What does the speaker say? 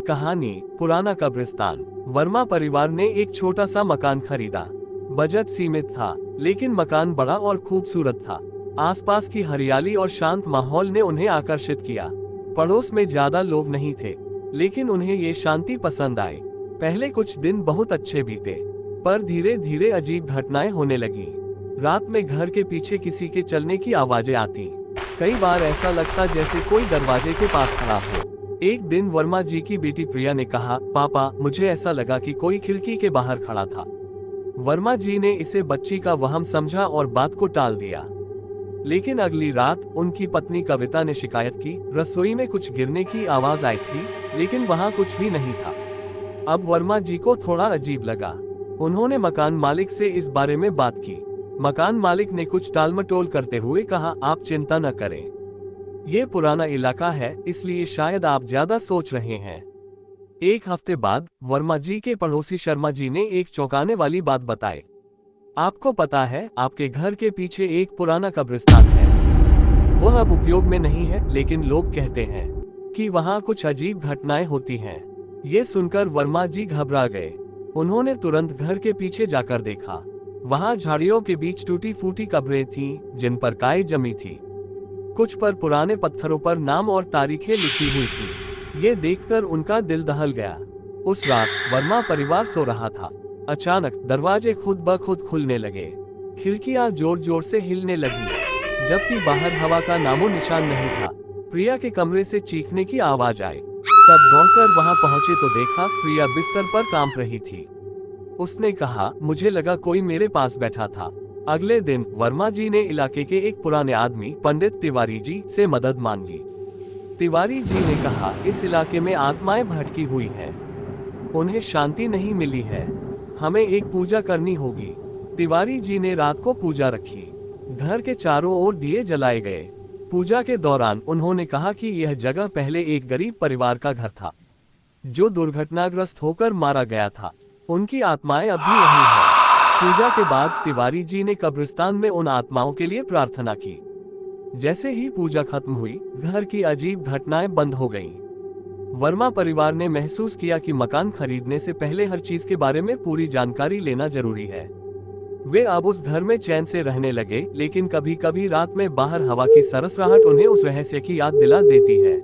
कहानी पुराना कब्रिस्तान। वर्मा परिवार ने एक छोटा सा मकान खरीदा। बजट सीमित था, लेकिन मकान बड़ा और खूबसूरत था। आसपास की हरियाली और शांत माहौल ने उन्हें आकर्षित किया। पड़ोस में ज्यादा लोग नहीं थे, लेकिन उन्हें ये शांति पसंद आई। पहले कुछ दिन बहुत अच्छे बीते, पर धीरे धीरे अजीब घटनाएं होने लगी। रात में घर के पीछे किसी के चलने की आवाजें आती। कई बार ऐसा लगता जैसे कोई दरवाजे के पास खड़ा हो। एक दिन वर्मा जी की बेटी प्रिया ने कहा, पापा, मुझे ऐसा लगा कि कोई खिड़की के बाहर खड़ा था। वर्मा जी ने इसे बच्ची का वहम समझा और बात को टाल दिया। लेकिन अगली रात उनकी पत्नी कविता ने शिकायत की, रसोई में कुछ गिरने की आवाज आई थी, लेकिन वहां कुछ भी नहीं था। अब वर्मा जी को थोड़ा अजीब लगा। उन्होंने मकान मालिक से इस बारे में बात की। मकान मालिक ने कुछ टालमटोल करते हुए कहा, आप चिंता न करें, ये पुराना इलाका है, इसलिए शायद आप ज्यादा सोच रहे हैं। एक हफ्ते बाद वर्मा जी के पड़ोसी शर्मा जी ने एक चौंकाने वाली बात बताई। आपको पता है, आपके घर के पीछे एक पुराना कब्रिस्तान है। वह अब उपयोग में नहीं है, लेकिन लोग कहते हैं कि वहां कुछ अजीब घटनाएं होती हैं। ये सुनकर वर्मा जी घबरा गए। उन्होंने तुरंत घर के पीछे जाकर देखा। वहां झाड़ियों के बीच टूटी फूटी कब्रें थीं, जिन पर काई जमी थी। कुछ पर पुराने पत्थरों पर नाम और तारीखें लिखी हुई थी। ये देखकर उनका दिल दहल गया। उस रात वर्मा परिवार सो रहा था। अचानक दरवाजे खुद ब खुद खुलने लगे। खिड़कियां जोर जोर से हिलने लगी, जबकि बाहर हवा का नामो निशान नहीं था। प्रिया के कमरे से चीखने की आवाज आई। सब दौड़कर वहां पहुंचे तो देखा प्रिया बिस्तर पर कांप रही थी। उसने कहा, मुझे लगा कोई मेरे पास बैठा था। अगले दिन वर्मा जी ने इलाके के एक पुराने आदमी पंडित तिवारी जी से मदद मांगी। तिवारी जी ने कहा, इस इलाके में आत्माएं भटकी हुई हैं। उन्हें शांति नहीं मिली है। हमें एक पूजा करनी होगी। तिवारी जी ने रात को पूजा रखी। घर के चारों ओर दिए जलाए गए। पूजा के दौरान उन्होंने कहा कि यह जगह पहले एक गरीब परिवार का घर था, जो दुर्घटनाग्रस्त होकर मारा गया था। उनकी आत्माएं अभी वहीं हैं। पूजा के बाद तिवारी जी ने कब्रिस्तान में उन आत्माओं के लिए प्रार्थना की। जैसे ही पूजा खत्म हुई, घर की अजीब घटनाएं बंद हो गईं। वर्मा परिवार ने महसूस किया कि मकान खरीदने से पहले हर चीज के बारे में पूरी जानकारी लेना जरूरी है। वे अब उस घर में चैन से रहने लगे, लेकिन कभी कभी रात में बाहर हवा की सरसराहट उन्हें उस रहस्य की याद दिला देती है।